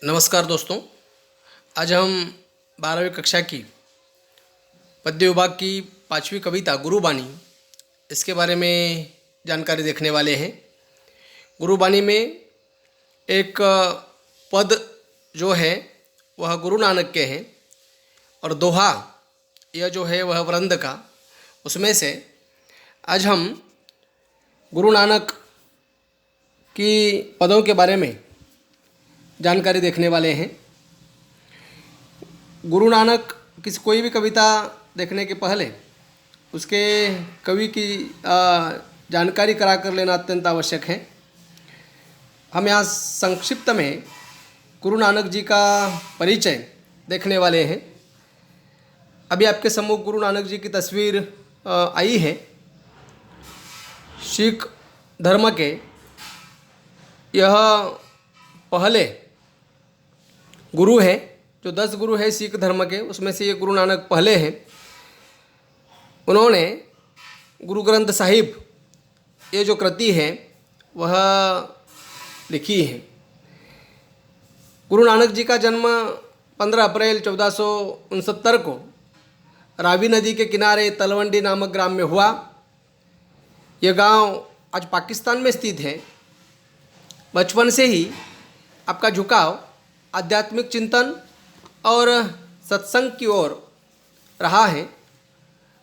नमस्कार दोस्तों। आज हम 12वीं कक्षा की पद्य विभाग की 5वीं कविता गुरुबानी इसके बारे में जानकारी देखने वाले हैं। गुरुबानी में एक पद जो है वह गुरु नानक के हैं और दोहा यह जो है वह वृंद का। उसमें से आज हम गुरु नानक की पदों के बारे में जानकारी देखने वाले हैं। गुरु नानक कोई भी कविता देखने के पहले उसके कवि की जानकारी करा कर लेना अत्यंत आवश्यक है। हम यहाँ संक्षिप्त में गुरु नानक जी का परिचय देखने वाले हैं। अभी आपके सम्मुख गुरु नानक जी की तस्वीर आई है। सिख धर्म के यह पहले गुरु है। जो 10 गुरु है सिख धर्म के, उसमें से ये गुरु नानक पहले हैं। उन्होंने गुरु ग्रंथ साहिब ये जो कृति है वह लिखी है। गुरु नानक जी का जन्म 15 अप्रैल 1469 को रावी नदी के किनारे तलवंडी नामक ग्राम में हुआ। यह गांव आज पाकिस्तान में स्थित है। बचपन से ही आपका झुकाव आध्यात्मिक चिंतन और सत्संग की ओर रहा है।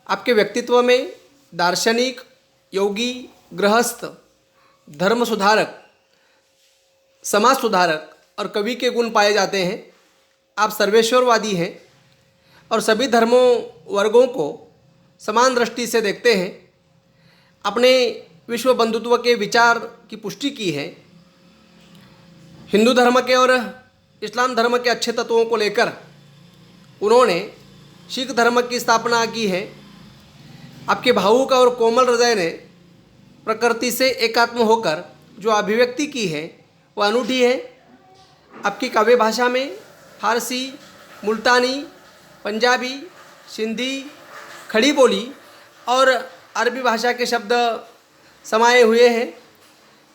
आपके व्यक्तित्व में दार्शनिक, योगी, गृहस्थ, धर्म सुधारक, समाज सुधारक और कवि के गुण पाए जाते हैं। आप सर्वेश्वरवादी हैं और सभी धर्मों वर्गों को समान दृष्टि से देखते हैं। अपने विश्व बंधुत्व के विचार की पुष्टि की है। हिंदू धर्म के और इस्लाम धर्म के अच्छे तत्वों को लेकर उन्होंने सिख धर्म की स्थापना की है। आपके भावुक और कोमल हृदय ने प्रकृति से एकात्म होकर जो अभिव्यक्ति की है वह अनूठी है। आपकी काव्य भाषा में फारसी, मुल्तानी, पंजाबी, सिंधी, खड़ी बोली और अरबी भाषा के शब्द समाये हुए हैं।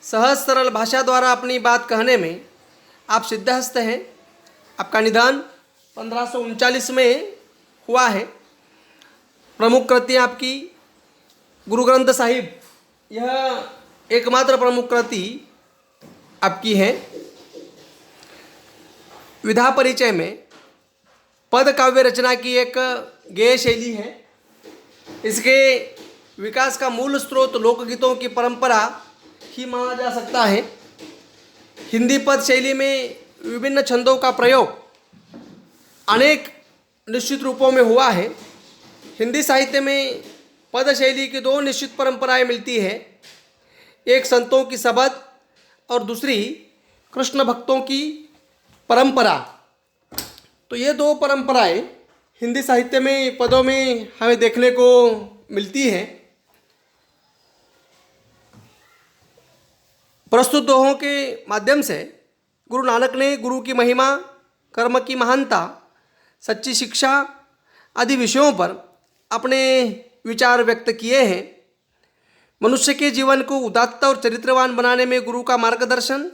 सहज सरल भाषा द्वारा अपनी बात कहने में आप सिद्धहस्त हैं। आपका निधन 1539 में हुआ है। प्रमुख कृतियाँ आपकी गुरु ग्रंथ साहिब, यह एकमात्र प्रमुख कृति आपकी है। विधा परिचय में पद काव्य रचना की एक गेय शैली है। इसके विकास का मूल स्रोत लोकगीतों की परंपरा ही माना जा सकता है। हिंदी पद शैली में विभिन्न छंदों का प्रयोग अनेक निश्चित रूपों में हुआ है। हिंदी साहित्य में पद शैली की 2 निश्चित परंपराएं मिलती है। एक संतों की सबद और दूसरी कृष्ण भक्तों की परंपरा। तो ये 2 परंपराएं हिंदी साहित्य में पदों में हमें देखने को मिलती हैं। प्रस्तुत दोहों के माध्यम से गुरु नानक ने गुरु की महिमा, कर्म की महानता, सच्ची शिक्षा आदि विषयों पर अपने विचार व्यक्त किए हैं। मनुष्य के जीवन को उदात्त और चरित्रवान बनाने में गुरु का मार्गदर्शन,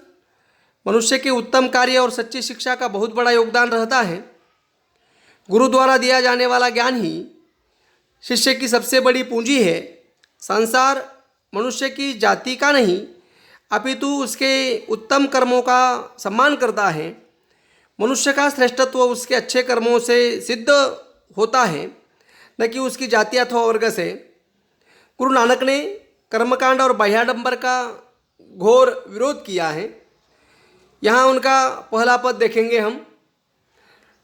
मनुष्य के उत्तम कार्य और सच्ची शिक्षा का बहुत बड़ा योगदान रहता है। गुरु द्वारा दिया जाने वाला ज्ञान ही शिष्य की सबसे बड़ी पूंजी है। संसार मनुष्य की जाति का नहीं अपितु उसके उत्तम कर्मों का सम्मान करता है। मनुष्य का श्रेष्ठत्व उसके अच्छे कर्मों से सिद्ध होता है, न कि उसकी जाति अथवा वर्ग से। गुरु नानक ने कर्मकांड और बाह्याडंबर का घोर विरोध किया है। यहाँ उनका पहला पद देखेंगे हम।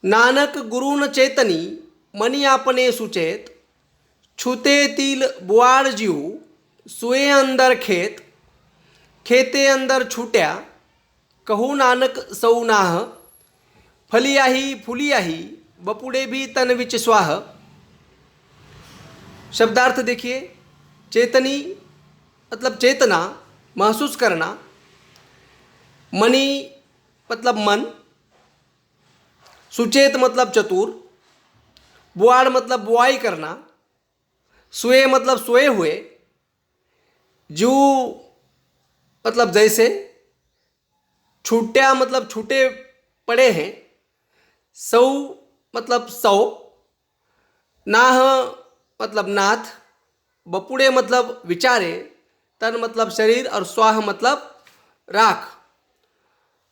नानक गुरु न चेतनी मनि आपने सुचेत, छूते तिल बुआड़ जीव सुए अंदर खेत, खेते अंदर छूट्या कहू नानक सौनाह, फलियाही फुलियाही बपुड़े भी तन विच स्वाह। शब्दार्थ देखिए। चेतनी मतलब चेतना, महसूस करना। मनी मतलब मन। सुचेत मतलब चतुर। बुआड़ मतलब बुआई करना। सुए मतलब सोए हुए। जीव मतलब जैसे। छूट्या मतलब छूटे पड़े हैं। सौ मतलब 100, नाह मतलब नाथ, बपुड़े मतलब विचारे, तन मतलब शरीर और स्वाह मतलब राख।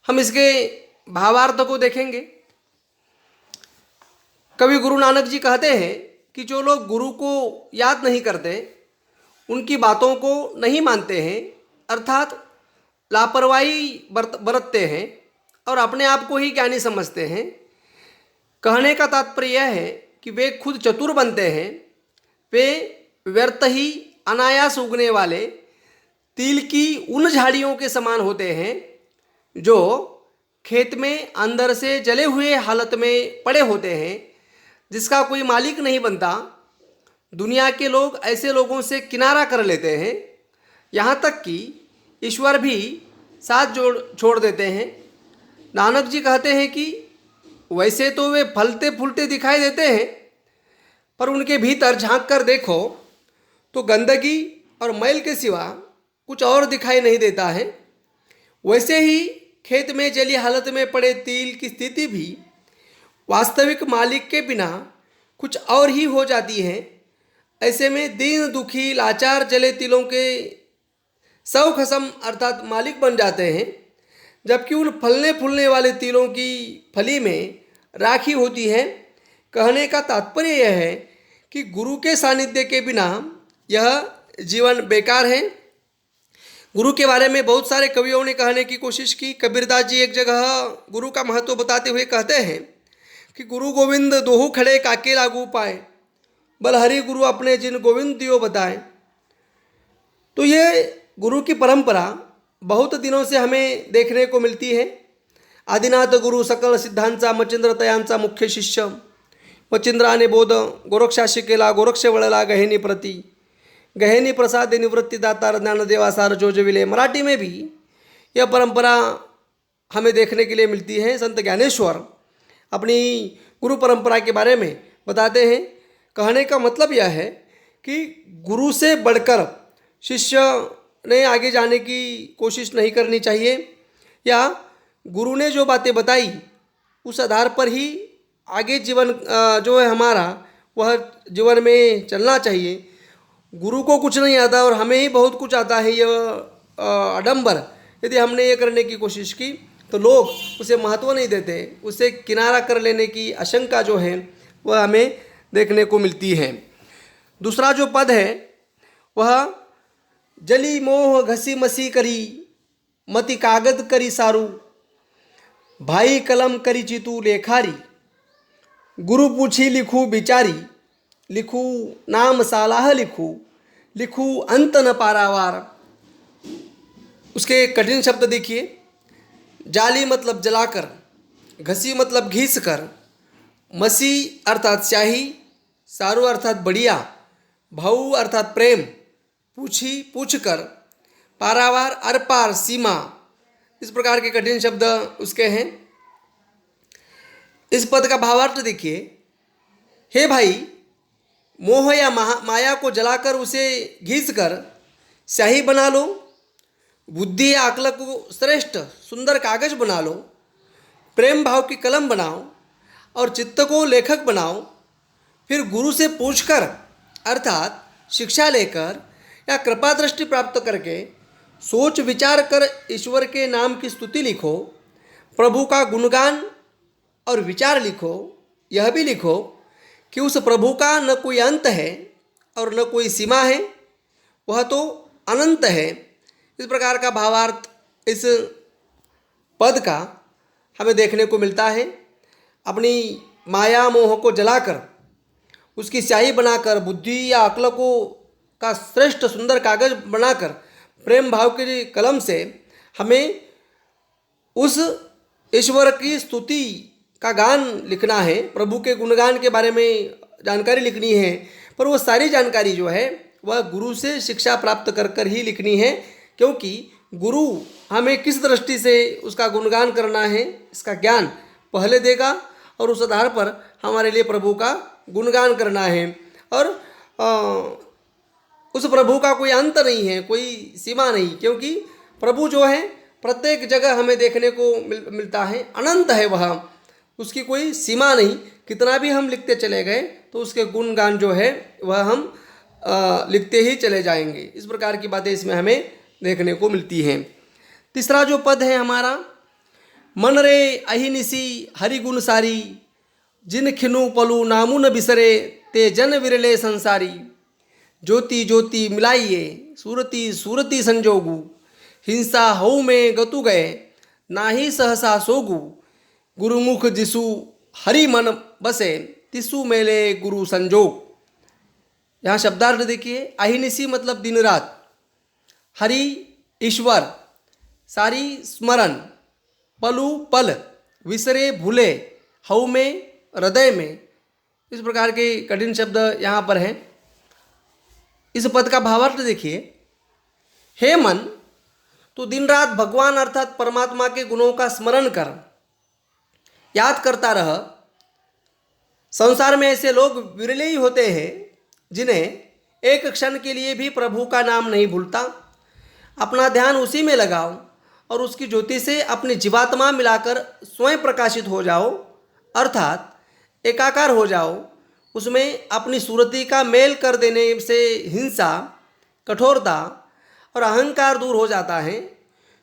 हम इसके भावार्थ को देखेंगे। कवि गुरु नानक जी कहते हैं कि जो लोग गुरु को याद नहीं करते, उनकी बातों को नहीं मानते हैं, अर्थात लापरवाही बरतते हैं और अपने आप को ही ज्ञानी समझते हैं, कहने का तात्पर्य यह है कि वे खुद चतुर बनते हैं। वे व्यर्थ ही अनायास उगने वाले तिल की उन झाड़ियों के समान होते हैं जो खेत में अंदर से जले हुए हालत में पड़े होते हैं, जिसका कोई मालिक नहीं बनता। दुनिया के लोग ऐसे लोगों से किनारा कर लेते हैं, यहाँ तक कि ईश्वर भी साथ छोड़ देते हैं। नानक जी कहते हैं कि वैसे तो वे फलते फूलते दिखाई देते हैं, पर उनके भीतर झांक कर देखो तो गंदगी और मैल के सिवा कुछ और दिखाई नहीं देता है। वैसे ही खेत में जली हालत में पड़े तिल की स्थिति भी वास्तविक मालिक के बिना कुछ और ही हो जाती है। ऐसे में दीन दुखी लाचार जले तिलों के सौ खसम अर्थात मालिक बन जाते हैं, जबकि उन फलने फूलने वाले तिलों की फली में राखी होती है। कहने का तात्पर्य यह है कि गुरु के सानिध्य के बिना यह जीवन बेकार है। गुरु के बारे में बहुत सारे कवियों ने कहने की कोशिश की। कबीरदास जी एक जगह गुरु का महत्व बताते हुए कहते हैं कि गुरु गोविंद दोहू खड़े काके लागू पाए, बलहरी गुरु अपने जिन गोविंद दियो बताए। तो ये गुरु की परंपरा बहुत दिनों से हमें देखने को मिलती है। आदिनाथ गुरु सकल सिद्धांचा मचिंद्र तयांचा मुख्य शिष्य, मचिंद्राने बोध गोरक्षाशी केला, गोरक्ष वळला गहेनी प्रति, गहेनी प्रसाद निवृत्ति दातार ज्ञानदेवासार जोजविले। मराठी में भी यह परंपरा हमें देखने के लिए मिलती है। संत ज्ञानेश्वर अपनी गुरु परंपरा के बारे में बताते हैं। कहने का मतलब यह है कि गुरु से बढ़कर शिष्य ने आगे जाने की कोशिश नहीं करनी चाहिए, या गुरु ने जो बातें बताई उस आधार पर ही आगे जीवन जो है हमारा वह जीवन में चलना चाहिए। गुरु को कुछ नहीं आता और हमें ही बहुत कुछ आता है, यह आडंबर यदि हमने ये करने की कोशिश की तो लोग उसे महत्व नहीं देते, उसे किनारा कर लेने की आशंका जो है वह हमें देखने को मिलती है। दूसरा जो पद है वह जली मोह घसी मसी करी, मति कागद करी सारू, भाई कलम करी चितू लेखारी, गुरु पूछी लिखू बिचारी, लिखू नाम सालाह लिखू, लिखू अंत न पारावार। उसके कठिन शब्द देखिए। जाली मतलब जलाकर, घसी मतलब घिस कर, मसी अर्थात स्याही, सारू अर्थात बढ़िया, भाऊ अर्थात प्रेम, पूछी पूछ कर, पारावार अर पार सीमा। इस प्रकार के कठिन शब्द उसके हैं। इस पद का भावार्थ देखिए। हे भाई, मोह या माया को जलाकर उसे घिस कर स्याही बना लो, बुद्धि या अक्ल को श्रेष्ठ सुंदर कागज बना लो, प्रेम भाव की कलम बनाओ और चित्त को लेखक बनाओ। फिर गुरु से पूछकर अर्थात शिक्षा लेकर या कृपा दृष्टि प्राप्त करके सोच विचार कर ईश्वर के नाम की स्तुति लिखो, प्रभु का गुणगान और विचार लिखो। यह भी लिखो कि उस प्रभु का न कोई अंत है और न कोई सीमा है, वह तो अनंत है। इस प्रकार का भावार्थ इस पद का हमें देखने को मिलता है। अपनी माया मोह को जलाकर उसकी स्याही बनाकर, बुद्धि या अक्ल को का श्रेष्ठ सुंदर कागज बनाकर, प्रेम भाव की कलम से हमें उस ईश्वर की स्तुति का गान लिखना है, प्रभु के गुणगान के बारे में जानकारी लिखनी है। पर वो सारी जानकारी जो है वह गुरु से शिक्षा प्राप्त कर कर ही लिखनी है, क्योंकि गुरु हमें किस दृष्टि से उसका गुणगान करना है इसका ज्ञान पहले देगा और उस आधार पर हमारे लिए प्रभु का गुणगान करना है। और उस प्रभु का कोई अंत नहीं है, कोई सीमा नहीं, क्योंकि प्रभु जो है प्रत्येक जगह हमें देखने को मिलता है, अनंत है वह, उसकी कोई सीमा नहीं। कितना भी हम लिखते चले गए तो उसके गुणगान जो है वह हम लिखते ही चले जाएंगे। इस प्रकार की बातें इसमें हमें देखने को मिलती हैं। तीसरा जो पद है हमारा, मन रे अहिनिसी हरि गुण सारी, जिन खिनु पलु नामु न बिसरे, ते जन विरले संसारी। ज्योति ज्योति मिलाइए सूरति सूरति संजोगु, हिंसा हऊ में गतु गए नाही सहसा सोगु। गुरुमुख जिसु हरि मन बसे, तिसु मेले गुरु संजोग। यहाँ शब्दार्थ देखिए, अहिनिसी मतलब दिन रात, हरि ईश्वर, सारी स्मरण, पलु पल, विसरे भूले, हऊ में हृदय में। इस प्रकार के कठिन शब्द यहाँ पर हैं। इस पद का भावार्थ देखिए, हे मन तू दिन रात भगवान अर्थात परमात्मा के गुणों का स्मरण कर, याद करता रह। संसार में ऐसे लोग विरले ही होते हैं जिन्हें एक क्षण के लिए भी प्रभु का नाम नहीं भूलता। अपना ध्यान उसी में लगाओ और उसकी ज्योति से अपनी जीवात्मा मिलाकर स्वयं प्रकाशित हो जाओ, अर्थात एकाकार हो जाओ। उसमें अपनी सूरती का मेल कर देने से हिंसा, कठोरता और अहंकार दूर हो जाता है।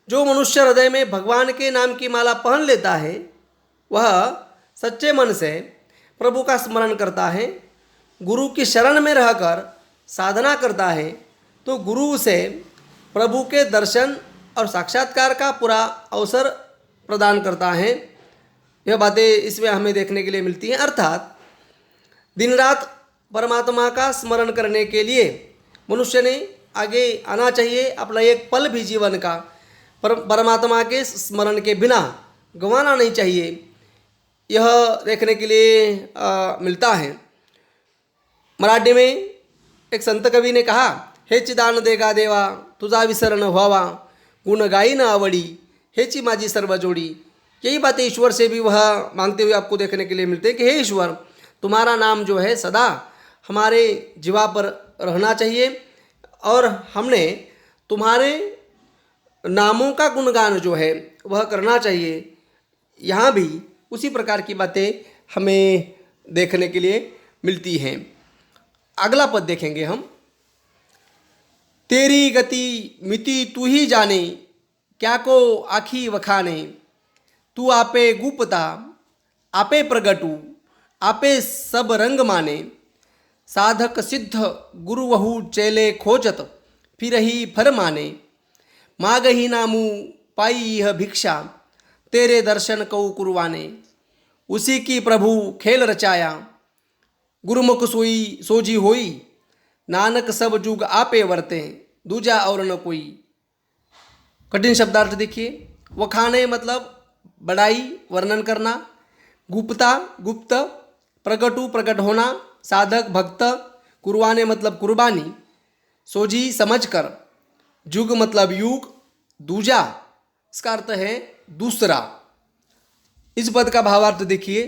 जो मनुष्य हृदय में भगवान के नाम की माला पहन लेता है वह सच्चे मन से प्रभु का स्मरण करता है, गुरु की शरण में रहकर साधना करता है, तो गुरु उसे प्रभु के दर्शन और साक्षात्कार का पूरा अवसर प्रदान करता है। यह बातें इसमें हमें देखने के लिए मिलती हैं। अर्थात दिन रात परमात्मा का स्मरण करने के लिए मनुष्य ने आगे आना चाहिए। अपना एक पल भी जीवन का परमात्मा के स्मरण के बिना गंवाना नहीं चाहिए। यह देखने के लिए मिलता है। मराठी में एक संत कवि ने कहा, हेची दान देगा देवा तुझा विसरण व्हावा, गुण गाई न आवडी हेची माझी सर्व जोड़ी। यही बातें ईश्वर से भी वह मांगते हुए आपको देखने के लिए मिलते हैं कि हे ईश्वर, तुम्हारा नाम जो है सदा हमारे जीवा पर रहना चाहिए और हमने तुम्हारे नामों का गुणगान जो है वह करना चाहिए। यहाँ भी उसी प्रकार की बातें हमें देखने के लिए मिलती हैं। अगला पद देखेंगे हम, तेरी गति मिति तू ही जाने, क्या को आखी वखाने। तू आपे गुप्ता आपे प्रगटू, आपे सब रंग माने। साधक सिद्ध गुरु वहु चेले खोजत, फिर ही फर माने। मागही नामू पाई यह भिक्षा, तेरे दर्शन कऊ कुरवाने। उसी की प्रभु खेल रचाया, गुरुमुख सोई सोजी होई। नानक सब जुग आपे वर्ते, दूजा और न कोई। कठिन शब्दार्थ देखिए, वखाने मतलब बड़ाई, वर्णन करना। गुप्ता गुप्त, प्रगटू प्रकट होना, साधक भक्त, कुरवाने मतलब कुर्बानी, सोजी समझकर, जुग मतलब युग, दूजा इसका अर्थ है दूसरा। इस पद का भावार्थ देखिए,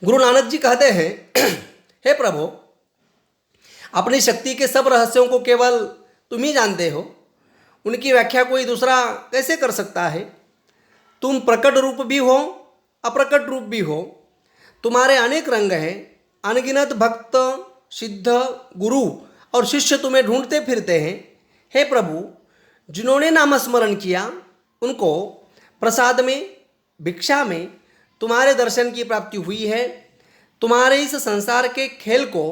गुरु नानक जी कहते हैं, हे प्रभु, अपनी शक्ति के सब रहस्यों को केवल तुम ही जानते हो, उनकी व्याख्या कोई दूसरा कैसे कर सकता है। तुम प्रकट रूप भी हो, अप्रकट रूप भी हो, तुम्हारे अनेक रंग हैं। अनगिनत भक्त, सिद्ध, गुरु और शिष्य तुम्हें ढूंढते फिरते हैं। हे प्रभु, जिन्होंने नामस्मरण किया उनको प्रसाद में, भिक्षा में तुम्हारे दर्शन की प्राप्ति हुई है। तुम्हारे इस संसार के खेल को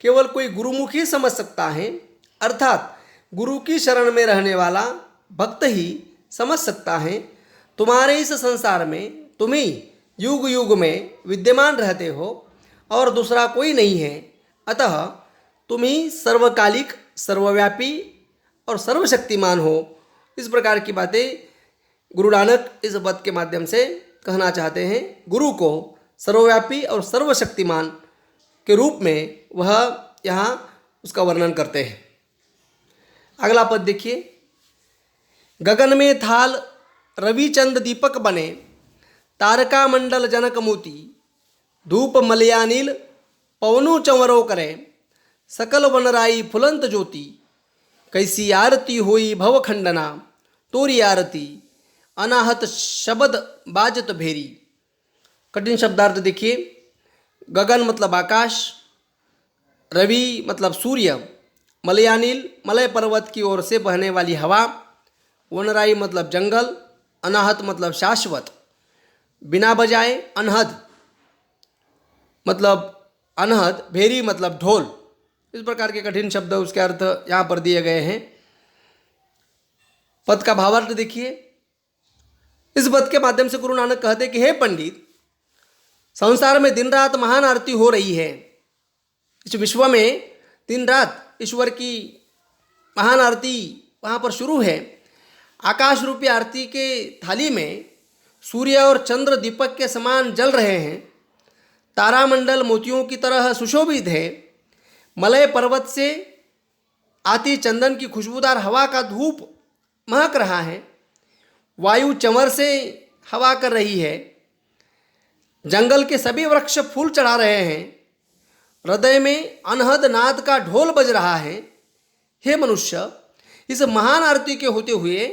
केवल कोई गुरुमुख ही समझ सकता है, अर्थात गुरु की शरण में रहने वाला भक्त ही समझ सकता है। तुम्हारे इस संसार में तुम ही युग युग में विद्यमान रहते हो और दूसरा कोई नहीं है। अतः तुम ही सर्वकालिक, सर्वव्यापी और सर्वशक्तिमान हो। इस प्रकार की बातें गुरु नानक इस पद के माध्यम से कहना चाहते हैं। गुरु को सर्वव्यापी और सर्वशक्तिमान के रूप में वह यहाँ उसका वर्णन करते हैं। अगला पद देखिए, गगन में थाल रविचंद दीपक बने, तारका मंडल जनक मोती। धूप मलयानील पवनु चंवरो करे, सकल वनराई फुलंत ज्योति। कैसी आरती होई भवखंडना, तोरी आरती अनाहत शब्द बाजत भेरी। कठिन शब्दार्थ देखिए। गगन मतलब आकाश, रवि मतलब सूर्य, मलयानिल मलय पर्वत की ओर से बहने वाली हवा, वनराई मतलब जंगल, अनाहत मतलब शाश्वत, बिना बजाए अनहद मतलब अनहद, भेरी मतलब ढोल। इस प्रकार के कठिन शब्द उसके अर्थ यहाँ पर दिए गए हैं। पद का भावार्थ देखिए। इस पद के माध्यम से गुरु नानक कहते कि हे पंडित, संसार में दिन रात महान आरती हो रही है। इस विश्व में दिन रात ईश्वर की महान आरती वहाँ पर शुरू है। आकाश रूपी आरती के थाली में सूर्य और चंद्र दीपक के समान जल रहे हैं। तारामंडल मोतियों की तरह सुशोभित है। मलय पर्वत से आती चंदन की खुशबूदार हवा का धूप महक रहा है। वायु चंवर से हवा कर रही है। जंगल के सभी वृक्ष फूल चढ़ा रहे हैं। हृदय में अनहद नाद का ढोल बज रहा है। हे मनुष्य, इस महान आरती के होते हुए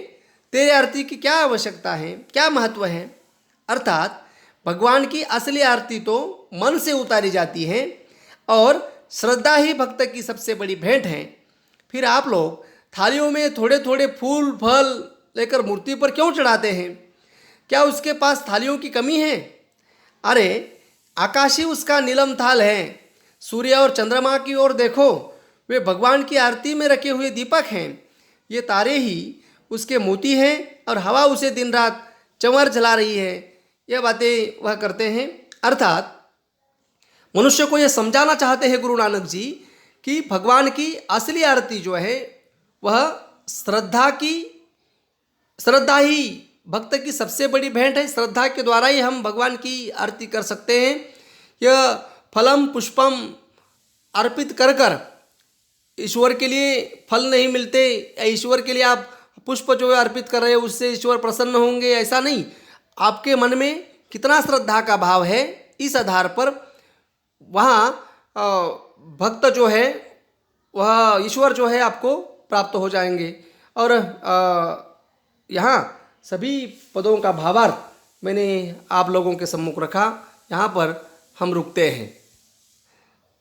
तेरे आरती की क्या आवश्यकता है, क्या महत्व है? अर्थात भगवान की असली आरती तो मन से उतारी जाती है और श्रद्धा ही भक्त की सबसे बड़ी भेंट है। फिर आप लोग थालियों में थोड़े थोड़े फूल फल लेकर मूर्ति पर क्यों चढ़ाते हैं? क्या उसके पास थालियों की कमी है? अरे, आकाश ही उसका नीलम थाल है। सूर्य और चंद्रमा की ओर देखो, वे भगवान की आरती में रखे हुए दीपक हैं। ये तारे ही उसके मोती हैं और हवा उसे दिन रात चंवर जला रही है। यह बातें वह करते हैं। अर्थात मनुष्य को यह समझाना चाहते हैं गुरु नानक जी कि भगवान की असली आरती जो है वह श्रद्धा ही भक्त की सबसे बड़ी भेंट है। श्रद्धा के द्वारा ही हम भगवान की आरती कर सकते हैं। यह फलम पुष्पम अर्पित कर कर ईश्वर के लिए फल नहीं मिलते, ईश्वर के लिए आप पुष्प जो है अर्पित कर रहे हैं उससे ईश्वर प्रसन्न होंगे, ऐसा नहीं। आपके मन में कितना श्रद्धा का भाव है, इस आधार पर वहाँ भक्त जो है वह ईश्वर जो है आपको प्राप्त हो जाएंगे। और यहाँ सभी पदों का भावार्थ मैंने आप लोगों के सम्मुख रखा। यहाँ पर हम रुकते हैं।